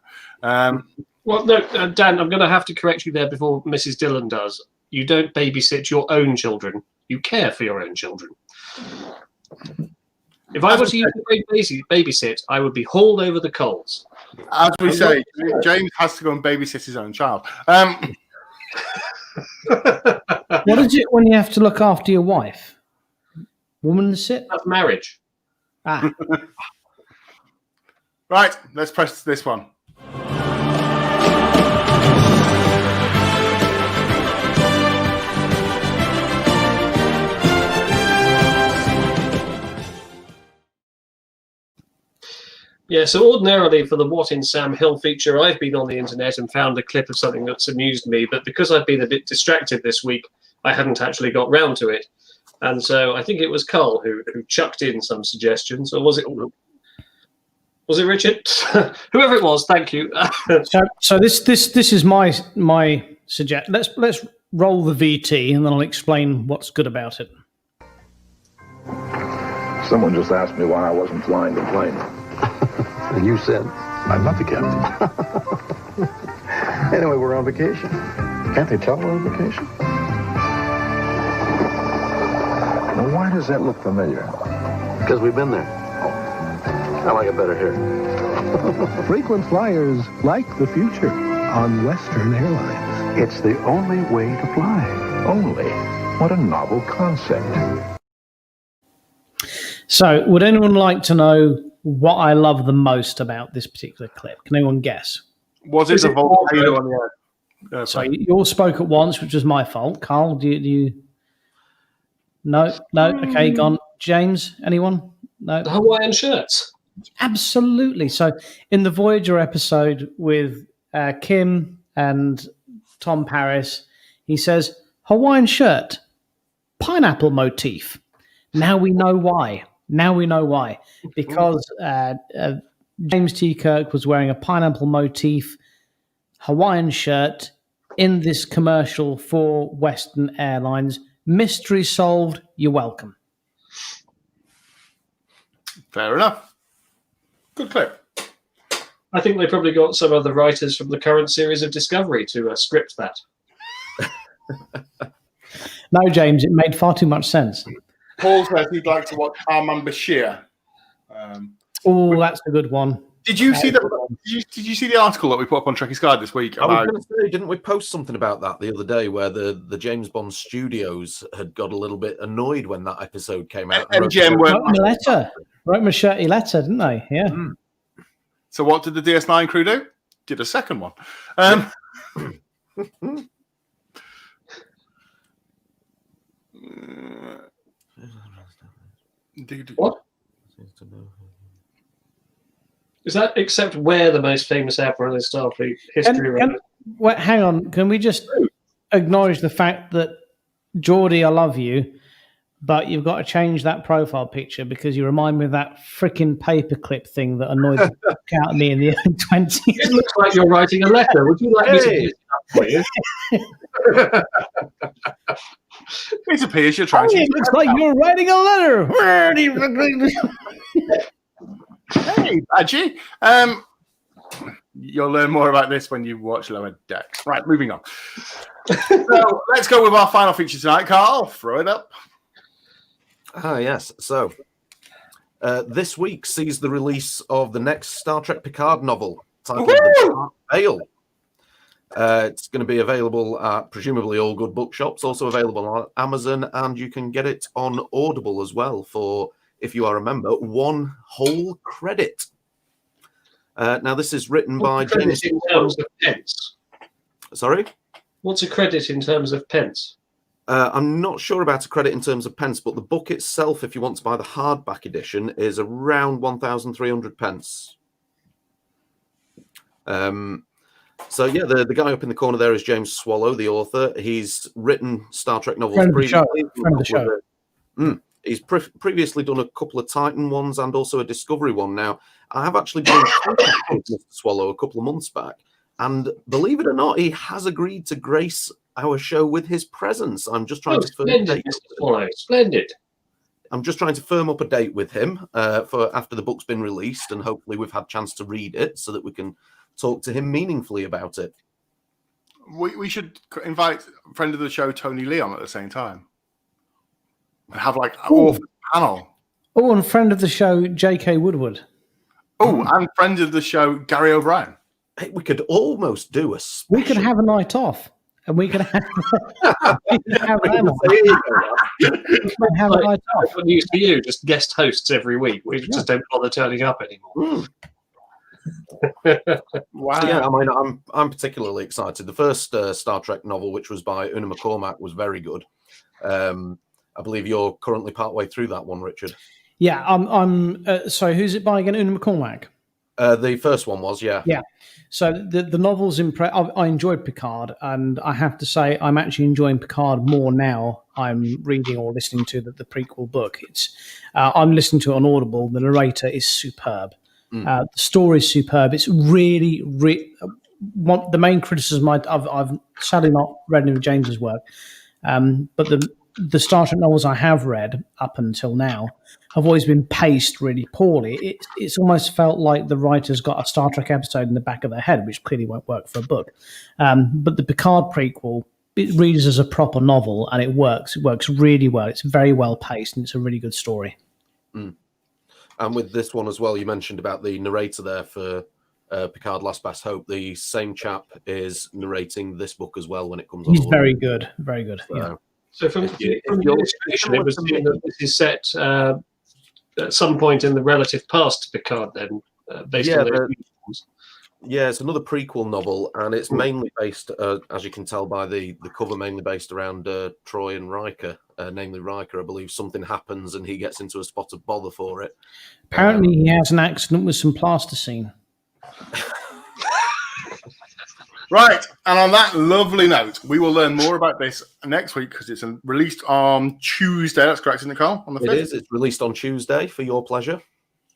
Well, no, Dan, I'm going to have to correct you there before Mrs. Dillon does. You don't babysit your own children. You care for your own children. If I were to use the babysit, I would be hauled over the coals. As we say, James has to go and babysit his own child. What is it when you have to look after your wife? Woman sit? That's marriage. Ah. Right, let's press this one. Yeah, so ordinarily for the What in Sam Hill feature, I've been on the internet and found a clip of something that's amused me, but because I've been a bit distracted this week, I hadn't actually got round to it. And so I think it was Carl who chucked in some suggestions, or was it Richard? Whoever it was, thank you. So this is my suggestion. Let's roll the VT and then I'll explain what's good about it. Someone just asked me why I wasn't flying the plane. And you said, I'm not the captain. Anyway, we're on vacation. Can't they tell we're on vacation? Well, why does that look familiar? Because we've been there. I like it better here. Frequent flyers like the future on Western Airlines. It's the only way to fly. Only. What a novel concept. So, would anyone like to know what I love the most about this particular clip? Can anyone guess? Was it the volcano on the air? So you all spoke at once, which was my fault. Carl, do you? No. Okay, gone. James, anyone? No. The Hawaiian shirts. Absolutely. So in the Voyager episode with Kim and Tom Paris, he says, Hawaiian shirt, pineapple motif. Now we know why. Because James T. Kirk was wearing a pineapple motif Hawaiian shirt in this commercial for Western Airlines. Mystery solved. You're welcome. Fair enough. Good clip. I think they probably got some other writers from the current series of Discovery to script that. No, James, it made far too much sense. Paul says he'd like to watch Armand Bashir. Oh, that's a good one. Did you see the article that we put up on Trekkie Sky this week? I was going to say, didn't we post something about that the other day, where the James Bond studios had got a little bit annoyed when that episode came out? MGM wrote me a shirty letter, didn't they? Yeah. Mm. So what did the DS9 crew do? Did a second one. What? Is that except where the most famous admiral in Starfleet history? Wait, hang on. Can we just acknowledge the fact that Geordie, I love you, but you've got to change that profile picture because you remind me of that freaking paperclip thing that annoyed the fuck out of me in the early 20s. It looks like you're writing a letter. Would you like me to do that for you? It appears you're trying to. It looks like you're writing a letter. Hey, Badgie. You'll learn more about this when you watch Lower Decks. Right, moving on. So let's go with our final feature tonight. Carl, throw it up. Yes. So this week sees the release of the next Star Trek Picard novel titled The Dark Veil. It's going to be available at presumably all good bookshops, also available on Amazon, and you can get it on Audible as well for, if you are a member, one whole credit. Now, this is written by James. In terms of pence? Sorry? What's a credit in terms of pence? I'm not sure about a credit in terms of pence, but the book itself, if you want to buy the hardback edition, is around 1,300 pence. So, yeah, the guy up in the corner there is James Swallow, the author. He's written Star Trek novels previously. Friend of the show. He's previously done a couple of Titan ones and also a Discovery one. Now, I have actually been in contact with Mr. Swallow a couple of months back, and believe it or not, he has agreed to grace our show with his presence. I'm just trying to Splendid. I'm just trying to firm up a date with him for after the book's been released, and hopefully we've had a chance to read it so that we can talk to him meaningfully about it. We should invite a friend of the show, Tony Leon, at the same time. And have like an awful panel. Oh, and friend of the show, J.K. Woodward. Oh, and friend of the show, Gary O'Brien. Hey, we could almost do a special. We could have a night off. And we can have, a night off. What news for you? Just guest hosts every week. We just don't bother turning up anymore. Wow. Yeah, I mean, I'm particularly excited. The first Star Trek novel, which was by Una McCormack, was very good. I believe you're currently partway through that one, Richard. Yeah, I'm. So, who's it by again? Una McCormack. The first one was, yeah. Yeah. So the novel's I enjoyed Picard, and I have to say I'm actually enjoying Picard more now. I'm reading or listening to the prequel book. I'm listening to it on Audible. The narrator is superb. The story is superb. It's really the main criticism I've sadly not read any of James's work, but the Star Trek novels I have read up until now have always been paced really poorly. It's almost felt like the writers got a Star Trek episode in the back of their head, which clearly won't work for a book. But the Picard prequel, it reads as a proper novel, and it works. It works really well. It's very well paced, and it's a really good story. Mm. And with this one as well, you mentioned about the narrator there for Picard Last Best Hope. The same chap is narrating this book as well when it comes on. He's very good. Very good. Yeah. So from the illustration, it was that this is set at some point in the relative past to Picard, then, based on those uniforms. Yeah, it's another prequel novel, and it's mainly based, as you can tell by the cover, mainly based around Troy and Riker. Namely Riker, I believe something happens and he gets into a spot of bother for it. Apparently he has an accident with some plasticine. Right, and on that lovely note, we will learn more about this next week because it's released on Tuesday. That's correct, isn't it, Carl? On the 5th? It is. It's released on Tuesday for your pleasure.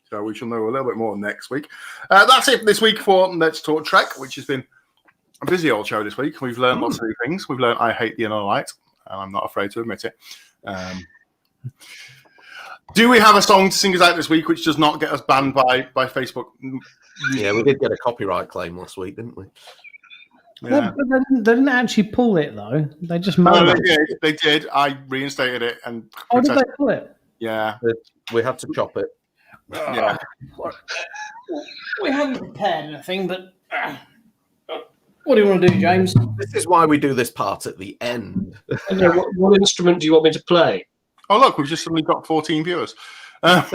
So we shall know a little bit more next week. That's it this week for Let's Talk Trek, which has been a busy old show this week. We've learned lots of new things. We've learned I hate the inner light, and I'm not afraid to admit it. Do we have a song to sing us out this week which does not get us banned by Facebook? Yeah, we did get a copyright claim last week, didn't we? Yeah. Well, they didn't actually pull it, though. They just No, made it. they did. I reinstated it. And Oh, did they pull it? Yeah. We had to chop it. Yeah. We haven't prepared anything, but what do you want to do, James? This is why we do this part at the end. Okay, what instrument do you want me to play? Oh, look, we've just suddenly got 14 viewers. Yeah.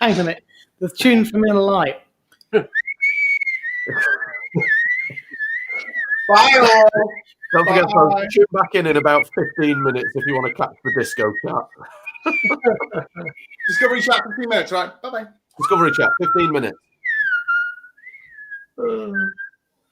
Hang on a minute. The tune from Inner Light. Bye all. Don't forget, folks, tune back in about 15 minutes if you want to catch the disco chat. Discovery chat 15 minutes, right? Bye-bye. Discovery chat, 15 minutes.